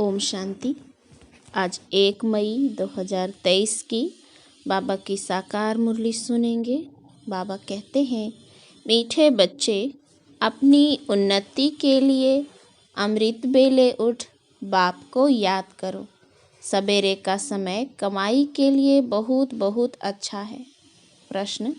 ओम शांति। आज 1 मई 2023 की बाबा की साकार मुरली सुनेंगे। बाबा कहते हैं, मीठे बच्चे, अपनी उन्नति के लिए अमृत बेले उठ बाप को याद करो। सवेरे का समय कमाई के लिए बहुत बहुत अच्छा है। प्रश्न,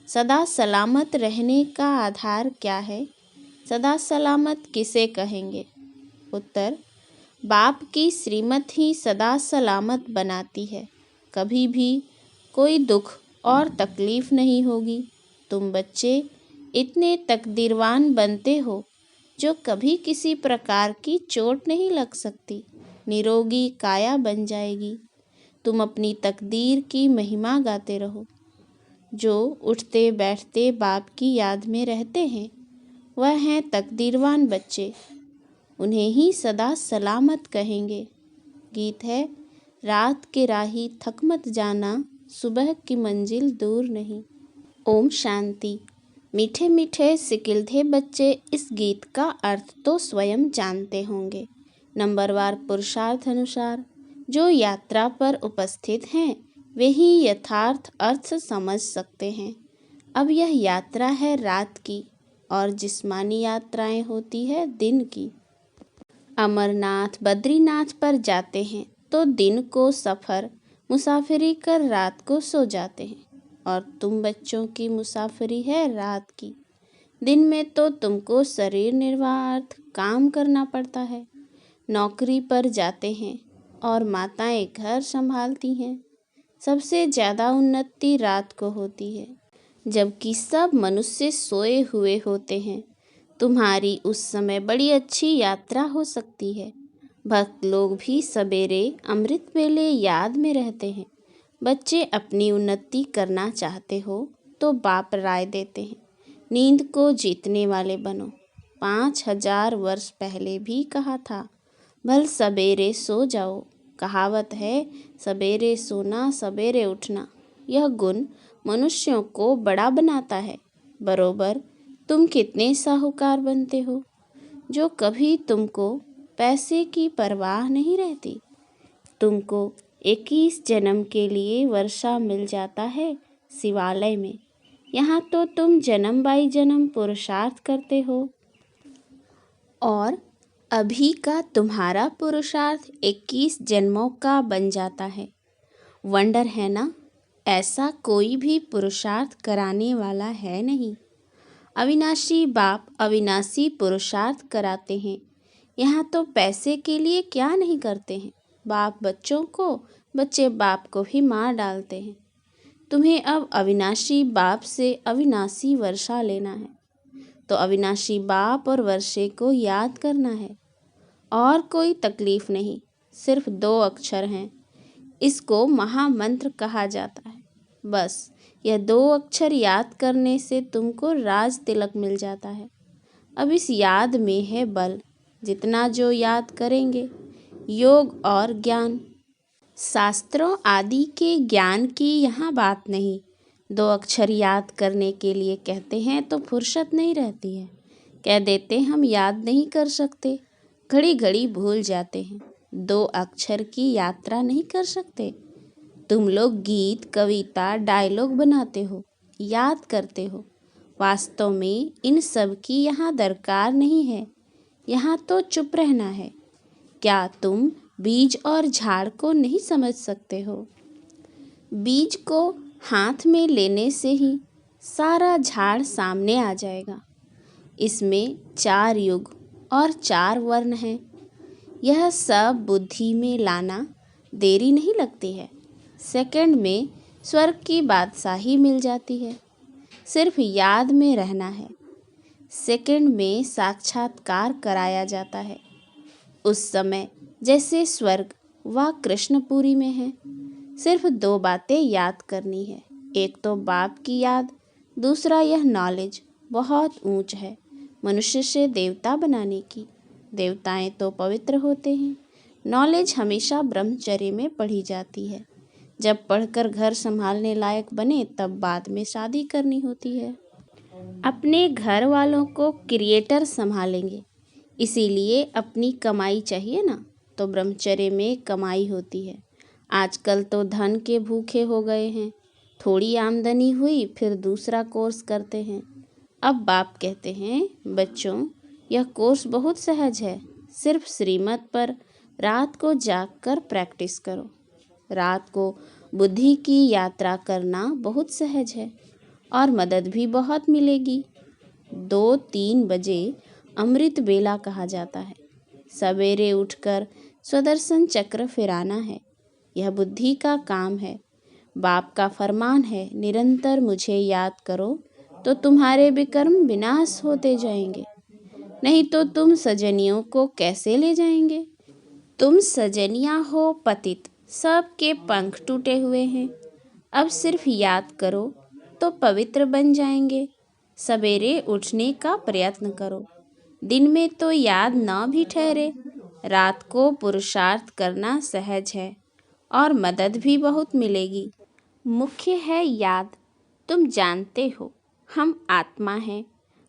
सदा सलामत रहने का आधार क्या है? सदा सलामत किसे कहेंगे? उत्तर, बाप की श्रीमत ही सदा सलामत बनाती है। कभी भी कोई दुख और तकलीफ नहीं होगी। तुम बच्चे इतने तकदीरवान बनते हो जो कभी किसी प्रकार की चोट नहीं लग सकती। निरोगी काया बन जाएगी। तुम अपनी तकदीर की महिमा गाते रहो। जो उठते बैठते बाप की याद में रहते हैं वह हैं तकदीरवान बच्चे। उन्हें ही सदा सलामत कहेंगे। गीत है, रात के राही थक मत जाना, सुबह की मंजिल दूर नहीं। ओम शांति। मीठे मीठे सिकिलधे बच्चे इस गीत का अर्थ तो स्वयं जानते होंगे। नंबरवार पुरुषार्थ अनुसार जो यात्रा पर उपस्थित हैं वे ही यथार्थ अर्थ समझ सकते हैं। अब यह यात्रा है रात की और जिस्मानी यात्राएं होती है दिन की। अमरनाथ बद्रीनाथ पर जाते हैं तो दिन को सफ़र मुसाफिरी कर रात को सो जाते हैं, और तुम बच्चों की मुसाफिरी है रात की। दिन में तो तुमको शरीर निर्वाह काम करना पड़ता है। नौकरी पर जाते हैं और माताएं घर संभालती हैं। सबसे ज़्यादा उन्नति रात को होती है, जबकि सब मनुष्य सोए हुए होते हैं। तुम्हारी उस समय बड़ी अच्छी यात्रा हो सकती है। भक्त लोग भी सवेरे अमृत वेले याद में रहते हैं। बच्चे अपनी उन्नति करना चाहते हो तो बाप राय देते हैं, नींद को जीतने वाले बनो। 5000 वर्ष पहले भी कहा था, भल सवेरे सो जाओ। कहावत है, सवेरे सोना सवेरे उठना। यह गुण मनुष्यों को बड़ा बनाता है। बरोबर तुम कितने साहूकार बनते हो जो कभी तुमको पैसे की परवाह नहीं रहती। तुमको 21 जन्म के लिए वर्षा मिल जाता है शिवालय में। यहाँ तो तुम जन्म बाई जन्म पुरुषार्थ करते हो, और अभी का तुम्हारा पुरुषार्थ 21 जन्मों का बन जाता है। वंडर है ना? ऐसा कोई भी पुरुषार्थ कराने वाला है नहीं। अविनाशी बाप अविनाशी पुरुषार्थ कराते हैं। यहाँ तो पैसे के लिए क्या नहीं करते हैं। बाप बच्चों को, बच्चे बाप को भी मार डालते हैं। तुम्हें अब अविनाशी बाप से अविनाशी वर्षा लेना है तो अविनाशी बाप और वर्षे को याद करना है। और कोई तकलीफ नहीं, सिर्फ 2 अक्षर हैं। इसको महामंत्र कहा जाता है। बस यह 2 अक्षर याद करने से तुमको राज तिलक मिल जाता है। अब इस याद में है बल। जितना जो याद करेंगे, योग और ज्ञान। शास्त्रों आदि के ज्ञान की यहाँ बात नहीं। 2 अक्षर याद करने के लिए कहते हैं तो फुर्सत नहीं रहती है। कह देते हम याद नहीं कर सकते, घड़ी घड़ी भूल जाते हैं। 2 अक्षर की यात्रा नहीं कर सकते। तुम लोग गीत कविता डायलॉग बनाते हो, याद करते हो। वास्तव में इन सब की यहाँ दरकार नहीं है। यहाँ तो चुप रहना है। क्या तुम बीज और झाड़ को नहीं समझ सकते हो? बीज को हाथ में लेने से ही सारा झाड़ सामने आ जाएगा। इसमें 4 युग और 4 वर्ण हैं। यह सब बुद्धि में लाना देरी नहीं लगती है। सेकंड में स्वर्ग की बादशाही मिल जाती है। सिर्फ याद में रहना है। सेकंड में साक्षात्कार कराया जाता है। उस समय जैसे स्वर्ग व कृष्णपुरी में है। सिर्फ 2 बातें याद करनी है। एक तो बाप की याद, दूसरा यह नॉलेज बहुत ऊंच है मनुष्य से देवता बनाने की। देवताएं तो पवित्र होते हैं। नॉलेज हमेशा ब्रह्मचर्य में पढ़ी जाती है। जब पढ़कर घर संभालने लायक बने तब बाद में शादी करनी होती है। अपने घर वालों को क्रिएटर संभालेंगे, इसीलिए अपनी कमाई चाहिए ना। तो ब्रह्मचर्य में कमाई होती है। आजकल तो धन के भूखे हो गए हैं। थोड़ी आमदनी हुई फिर दूसरा कोर्स करते हैं। अब बाप कहते हैं, बच्चों यह कोर्स बहुत सहज है। सिर्फ श्रीमत पर रात को जागकर प्रैक्टिस करो। रात को बुद्धि की यात्रा करना बहुत सहज है और मदद भी बहुत मिलेगी। 2-3 बजे अमृत बेला कहा जाता है। सवेरे उठकर स्वदर्शन चक्र फिराना है। यह बुद्धि का काम है। बाप का फरमान है, निरंतर मुझे याद करो तो तुम्हारे विकर्म विनाश होते जाएंगे। नहीं तो तुम सजनियों को कैसे ले जाएंगे? तुम सजनिया हो पतित, सबके पंख टूटे हुए हैं। अब सिर्फ याद करो तो पवित्र बन जाएंगे। सवेरे उठने का प्रयत्न करो। दिन में तो याद ना भी ठहरे, रात को पुरुषार्थ करना सहज है और मदद भी बहुत मिलेगी। मुख्य है याद। तुम जानते हो हम आत्मा हैं।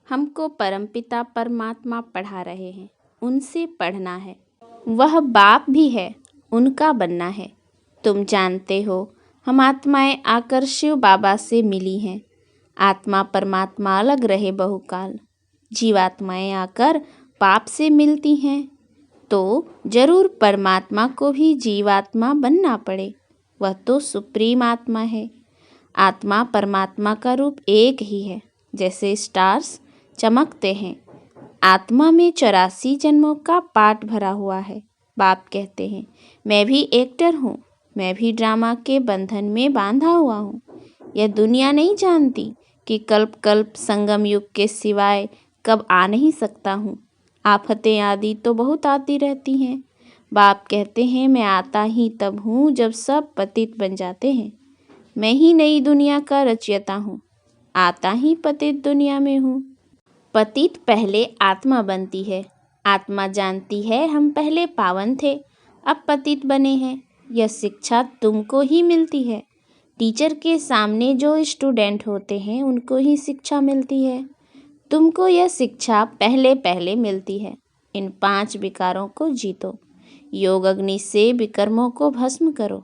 हमको परमपिता परमात्मा पढ़ा रहे हैं। उनसे पढ़ना है। वह बाप भी है, उनका बनना है। तुम जानते हो हम आत्माएं आकर शिव बाबा से मिली हैं। आत्मा परमात्मा अलग रहे बहुकाल। जीवात्माएं आकर बाप से मिलती हैं तो जरूर परमात्मा को भी जीवात्मा बनना पड़े। वह तो सुप्रीम आत्मा है। आत्मा परमात्मा का रूप एक ही है। जैसे स्टार्स चमकते हैं, आत्मा में 84 जन्मों का पाठ भरा हुआ है। बाप कहते हैं, मैं भी एक्टर हूँ। मैं भी ड्रामा के बंधन में बांधा हुआ हूँ। यह दुनिया नहीं जानती कि कल्प कल्प संगम युग के सिवाय कब आ नहीं सकता हूँ। आफतें आदि तो बहुत आती रहती हैं। बाप कहते हैं, मैं आता ही तब हूँ जब सब पतित बन जाते हैं। मैं ही नई दुनिया का रचयिता हूँ। आता ही पतित दुनिया में हूँ। पतित पहले आत्मा बनती है। आत्मा जानती है हम पहले पावन थे, अब पतित बने हैं। यह शिक्षा तुमको ही मिलती है। टीचर के सामने जो स्टूडेंट होते हैं उनको ही शिक्षा मिलती है। तुमको यह शिक्षा पहले पहले मिलती है। इन 5 विकारों को जीतो। योग अग्नि से विकर्मों को भस्म करो।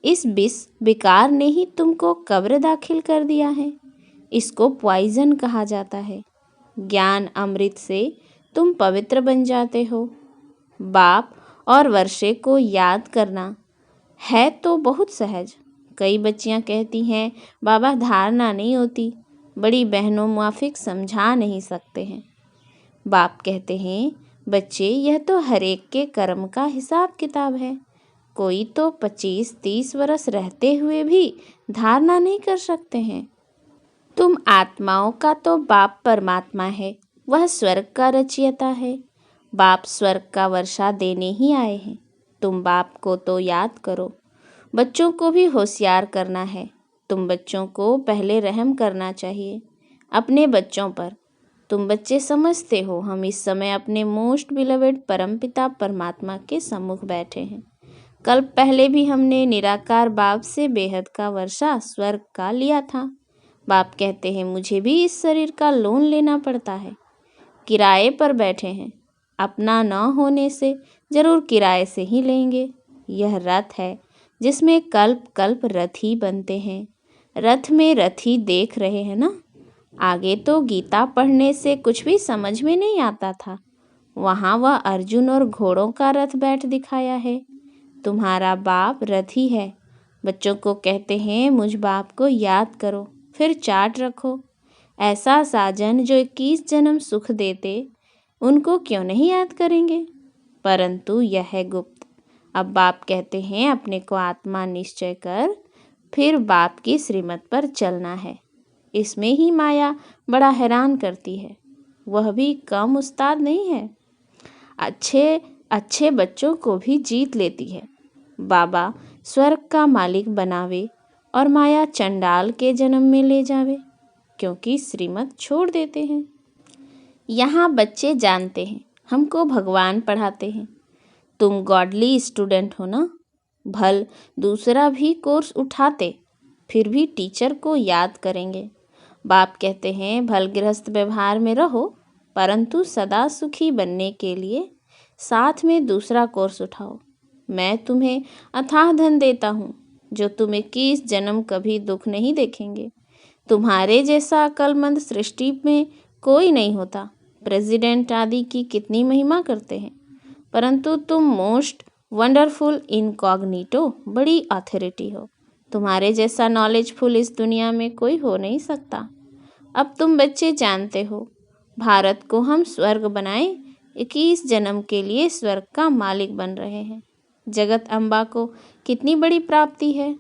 इस विष विकार ने ही तुमको कब्र दाखिल कर दिया है। इसको पॉइजन कहा जाता है। ज्ञान अमृत से तुम पवित्र बन जाते हो। बाप और वर्षे को याद करना है तो बहुत सहज। कई बच्चियां कहती हैं, बाबा धारणा नहीं होती। बड़ी बहनों मुआफिक समझा नहीं सकते हैं। बाप कहते हैं, बच्चे यह तो हर एक के कर्म का हिसाब किताब है। कोई तो 25-30 वर्ष रहते हुए भी धारणा नहीं कर सकते हैं। तुम आत्माओं का तो बाप परमात्मा है। वह स्वर्ग का रचयिता है। बाप स्वर्ग का वर्षा देने ही आए हैं। तुम बाप को तो याद करो। बच्चों को भी होशियार करना है। तुम बच्चों को पहले रहम करना चाहिए अपने बच्चों पर। तुम बच्चे समझते हो हम इस समय अपने मोस्ट बिलवेड परमपिता परमात्मा के सम्मुख बैठे हैं। कल पहले भी हमने निराकार बाप से बेहद का वर्षा स्वर्ग का लिया था। बाप कहते हैं, मुझे भी इस शरीर का लोन लेना पड़ता है। किराए पर बैठे हैं। अपना न होने से जरूर किराए से ही लेंगे। यह रथ है जिसमें कल्प कल्प रथी बनते हैं। रथ में रथी देख रहे हैं ना। आगे तो गीता पढ़ने से कुछ भी समझ में नहीं आता था। वहाँ वह अर्जुन और घोड़ों का रथ बैठ दिखाया है। तुम्हारा बाप रथी है। बच्चों को कहते हैं, मुझ बाप को याद करो, फिर चार्ट रखो। ऐसा साजन जो 21 जन्म सुख देते, उनको क्यों नहीं याद करेंगे? परंतु यह है गुप्त। अब बाप कहते हैं, अपने को आत्मा निश्चय कर, फिर बाप की श्रीमत पर चलना है। इसमें ही माया बड़ा हैरान करती है। वह भी कम उस्ताद नहीं है। अच्छे अच्छे बच्चों को भी जीत लेती है। बाबा स्वर्ग का मालिक बनावे और माया चंडाल के जन्म में ले जावे, क्योंकि श्रीमत छोड़ देते हैं। यहाँ बच्चे जानते हैं हमको भगवान पढ़ाते हैं। तुम गॉडली स्टूडेंट हो ना। भल दूसरा भी कोर्स उठाते, फिर भी टीचर को याद करेंगे। बाप कहते हैं, भल गृहस्थ व्यवहार में रहो, परंतु सदा सुखी बनने के लिए साथ में दूसरा कोर्स उठाओ। मैं तुम्हें अथाह धन देता हूँ जो तुम 21 जन्म कभी दुख नहीं देखेंगे। तुम्हारे जैसा अक्लमंद सृष्टि में कोई नहीं होता। प्रेसिडेंट आदि की कितनी महिमा करते हैं, परंतु तुम मोस्ट वंडरफुल इनकॉग्निटो बड़ी अथॉरिटी हो। तुम्हारे जैसा नॉलेजफुल इस दुनिया में कोई हो नहीं सकता। अब तुम बच्चे जानते हो, भारत को हम स्वर्ग बनाएं, 21 जन्म के लिए स्वर्ग का मालिक बन रहे हैं। जगत अम्बा को कितनी बड़ी प्राप्ति है।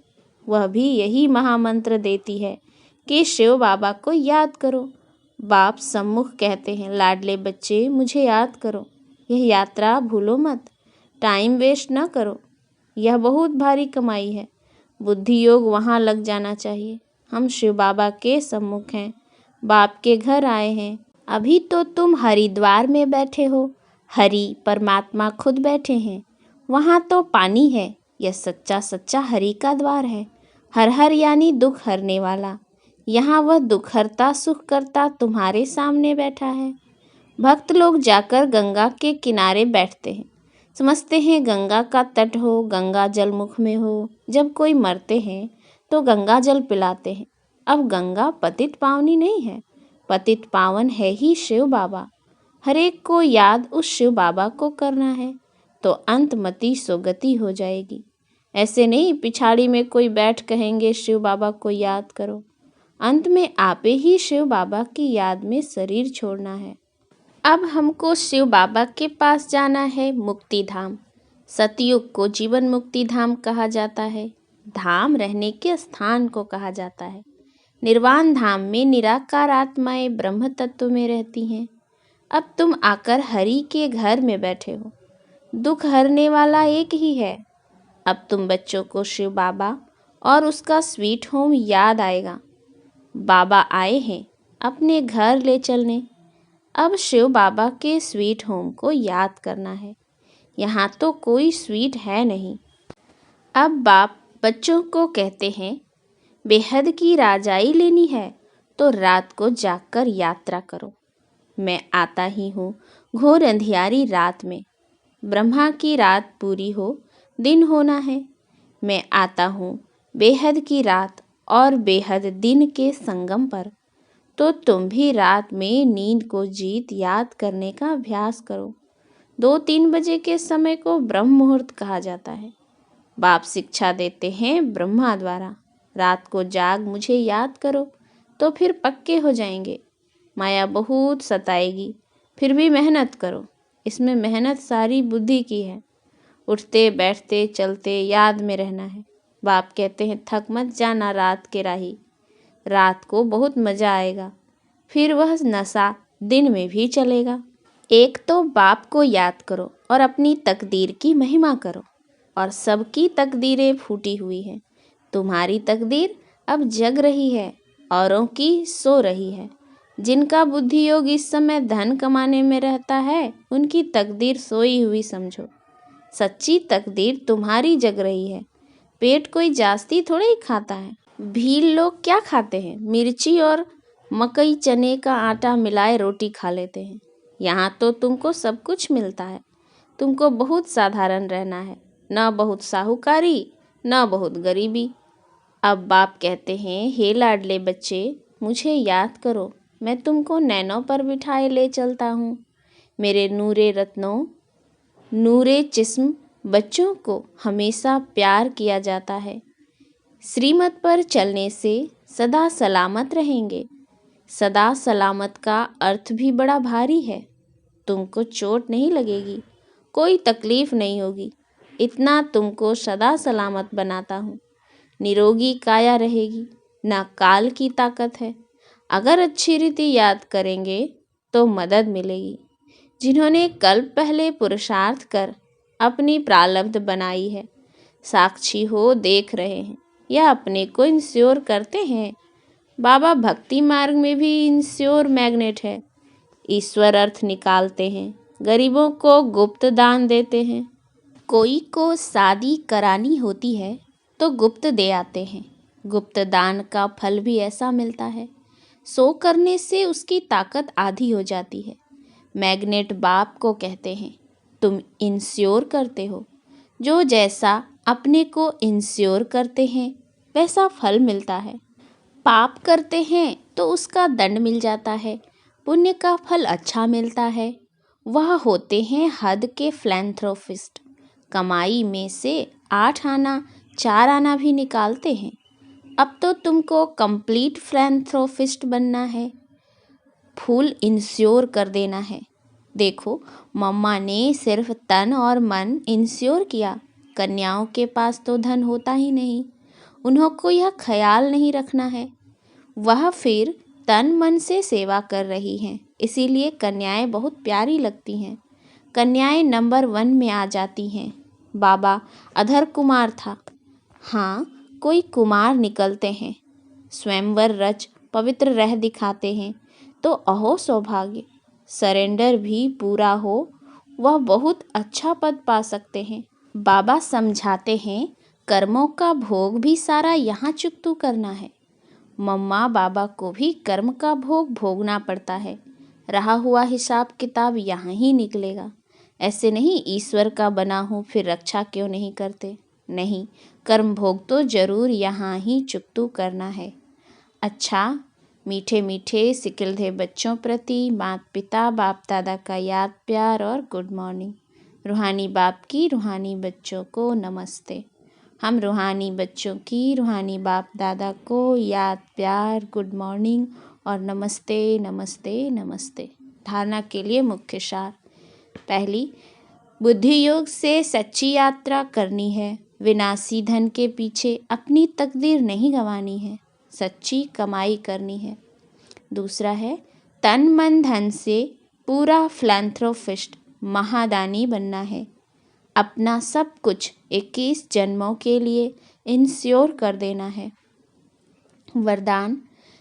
वह भी यही महामंत्र देती है कि शिव बाबा को याद करो। बाप सम्मुख कहते हैं, लाडले बच्चे मुझे याद करो। यह यात्रा भूलो मत, टाइम वेस्ट न करो। यह बहुत भारी कमाई है। बुद्धि योग वहाँ लग जाना चाहिए। हम शिव बाबा के सम्मुख हैं, बाप के घर आए हैं। अभी तो तुम हरिद्वार में बैठे हो, हरि परमात्मा खुद बैठे हैं। वहाँ तो पानी है। यह सच्चा सच्चा हरि का द्वार है। हर हर यानी दुख हरने वाला। यहाँ वह दुख हरता सुख करता तुम्हारे सामने बैठा है। भक्त लोग जाकर गंगा के किनारे बैठते हैं, समझते हैं गंगा का तट हो, गंगा जल मुख में हो। जब कोई मरते हैं तो गंगा जल पिलाते हैं। अब गंगा पतित पावनी नहीं है, पतित पावन है ही शिव बाबा। हर एक को याद उस शिव बाबा को करना है तो अंतमति सोगति हो जाएगी। ऐसे नहीं पिछाड़ी में कोई बैठ कहेंगे शिव बाबा को याद करो। अंत में आपे ही शिव बाबा की याद में शरीर छोड़ना है। अब हमको शिव बाबा के पास जाना है, मुक्ति धाम। सतयुग को जीवन मुक्ति धाम कहा जाता है। धाम रहने के स्थान को कहा जाता है। निर्वाण धाम में निराकार आत्माएं ब्रह्म तत्व में रहती हैं। अब तुम आकर हरि के घर में बैठे हो। दुख हरने वाला एक ही है। अब तुम बच्चों को शिव बाबा और उसका स्वीट होम याद आएगा। बाबा आए हैं अपने घर ले चलने। अब शिव बाबा के स्वीट होम को याद करना है। यहाँ तो कोई स्वीट है नहीं। अब बाप बच्चों को कहते हैं, बेहद की राजाई लेनी है तो रात को जागकर यात्रा करो। मैं आता ही हूँ घोर अंधियारी रात में। ब्रह्मा की रात पूरी हो, दिन होना है। मैं आता हूँ बेहद की रात और बेहद दिन के संगम पर। तो तुम भी रात में नींद को जीत याद करने का अभ्यास करो। 2-3 बजे के समय को ब्रह्म मुहूर्त कहा जाता है। बाप शिक्षा देते हैं ब्रह्मा द्वारा, रात को जाग मुझे याद करो तो फिर पक्के हो जाएंगे। माया बहुत सताएगी, फिर भी मेहनत करो। इसमें मेहनत सारी बुद्धि की है। उठते बैठते चलते याद में रहना है। बाप कहते हैं, थक मत जाना रात के राही। रात को बहुत मज़ा आएगा, फिर वह नशा दिन में भी चलेगा। एक तो बाप को याद करो और अपनी तकदीर की महिमा करो। और सबकी तकदीरें फूटी हुई हैं। तुम्हारी तकदीर अब जग रही है, औरों की सो रही है। जिनका बुद्धि योग इस समय धन कमाने में रहता है, उनकी तकदीर सोई हुई समझो। सच्ची तकदीर तुम्हारी जग रही है। पेट कोई जास्ती थोड़ा ही खाता है। भील लोग क्या खाते हैं? मिर्ची और मकई चने का आटा मिलाए रोटी खा लेते हैं। यहाँ तो तुमको सब कुछ मिलता है। तुमको बहुत साधारण रहना है, न बहुत साहूकारी न बहुत गरीबी। अब बाप कहते हैं, हे लाडले बच्चे मुझे याद करो। मैं तुमको नैनों पर बिठाए ले चलता हूँ। मेरे नूरे रत्नों नूरे जिस्म बच्चों को हमेशा प्यार किया जाता है। श्रीमत पर चलने से सदा सलामत रहेंगे। सदा सलामत का अर्थ भी बड़ा भारी है। तुमको चोट नहीं लगेगी, कोई तकलीफ नहीं होगी। इतना तुमको सदा सलामत बनाता हूँ। निरोगी काया रहेगी, ना काल की ताकत है। अगर अच्छी रीति याद करेंगे तो मदद मिलेगी। जिन्होंने कल्प पहले पुरुषार्थ कर अपनी प्रारब्ध बनाई है, साक्षी हो देख रहे हैं या अपने को इंश्योर करते हैं। बाबा भक्ति मार्ग में भी इंश्योर मैग्नेट है। ईश्वर अर्थ निकालते हैं, गरीबों को गुप्त दान देते हैं। कोई को शादी करानी होती है तो गुप्त दे आते हैं। गुप्त दान का फल भी ऐसा मिलता है। सो करने से उसकी ताकत आधी हो जाती है। मैग्नेट बाप को कहते हैं। तुम इंश्योर करते हो। जो जैसा अपने को इंश्योर करते हैं वैसा फल मिलता है। पाप करते हैं तो उसका दंड मिल जाता है, पुण्य का फल अच्छा मिलता है। वह होते हैं हद के फिलैंथ्रोपिस्ट। कमाई में से 8 आना 4 आना भी निकालते हैं। अब तो तुमको कंप्लीट फिलैंथ्रोपिस्ट बनना है, फुल इंश्योर कर देना है। देखो, मम्मा ने सिर्फ तन और मन इंश्योर किया। कन्याओं के पास तो धन होता ही नहीं, उन्हों को यह ख्याल नहीं रखना है। वह फिर तन मन से सेवा कर रही हैं, इसीलिए कन्याएं बहुत प्यारी लगती हैं। कन्याएं नंबर 1 में आ जाती हैं। बाबा अधर कुमार था। हाँ, कोई कुमार निकलते हैं, स्वयंवर रच पवित्र रह दिखाते हैं तो अहो सौभाग्य। सरेंडर भी पूरा हो, वह बहुत अच्छा पद पा सकते हैं। बाबा समझाते हैं, कर्मों का भोग भी सारा यहाँ चुकतू करना है। मम्मा बाबा को भी कर्म का भोग भोगना पड़ता है। रहा हुआ हिसाब किताब यहाँ ही निकलेगा। ऐसे नहीं ईश्वर का बना हूँ फिर रक्षा क्यों नहीं करते। नहीं, कर्म भोग तो जरूर यहाँ ही चुकतू करना है। अच्छा, मीठे मीठे सिकिलधे बच्चों प्रति माता पिता बाप दादा का याद प्यार और गुड मॉर्निंग। रूहानी बाप की रूहानी बच्चों को नमस्ते। हम रूहानी बच्चों की रूहानी बाप दादा को याद प्यार गुड मॉर्निंग और नमस्ते नमस्ते नमस्ते। धारणा के लिए मुख्य सार। पहली, बुद्धि योग से सच्ची यात्रा करनी है। विनाशी धन के पीछे अपनी तकदीर नहीं गंवानी है, सच्ची कमाई करनी है। दूसरा है, तन मन धन से पूरा फिलैंथ्रोपिस्ट महादानी बनना है। अपना सब कुछ 21 जन्मों के लिए इंश्योर कर देना है। वरदान,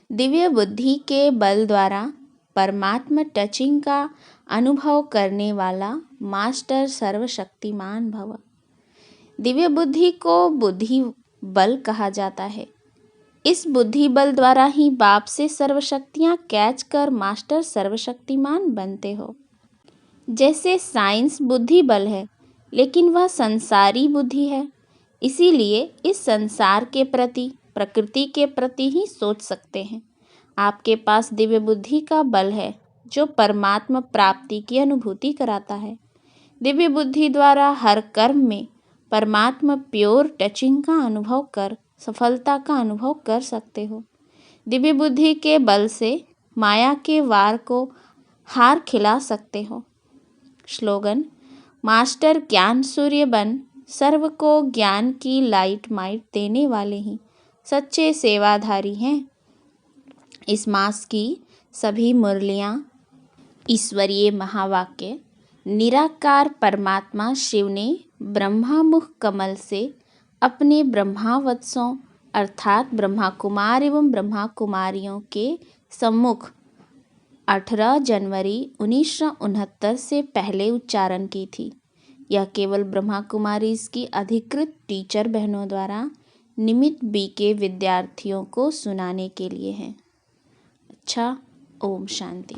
दिव्य बुद्धि के बल द्वारा परमात्मा टचिंग का अनुभव करने वाला मास्टर सर्वशक्तिमान भव। दिव्य बुद्धि को बुद्धि बल कहा जाता है। इस बुद्धि बल द्वारा ही बाप से सर्वशक्तियाँ कैच कर मास्टर सर्वशक्तिमान बनते हो। जैसे साइंस बुद्धि बल है, लेकिन वह संसारी बुद्धि है, इसीलिए इस संसार के प्रति प्रकृति के प्रति ही सोच सकते हैं। आपके पास दिव्य बुद्धि का बल है जो परमात्मा प्राप्ति की अनुभूति कराता है। दिव्य बुद्धि द्वारा हर कर्म में परमात्मा प्योर टचिंग का अनुभव कर सफलता का अनुभव कर सकते हो। दिव्य बुद्धि के बल से माया के वार को हार खिला सकते हो। स्लोगन, मास्टर ज्ञान सूर्य बन, सर्व को ज्ञान की लाइट माइट देने वाले ही सच्चे सेवाधारी हैं। इस मास की सभी मुरलियाँ ईश्वरीय महावाक्य निराकार परमात्मा शिव ने ब्रह्मामुख कमल से अपने ब्रह्मावत्सों अर्थात ब्रह्मा कुमार एवं ब्रह्मा कुमारियों के सम्मुख 18 जनवरी 1969 से पहले उच्चारण की थी। यह केवल ब्रह्मा कुमारी की अधिकृत टीचर बहनों द्वारा निमित बी के विद्यार्थियों को सुनाने के लिए है। अच्छा, ओम शांति।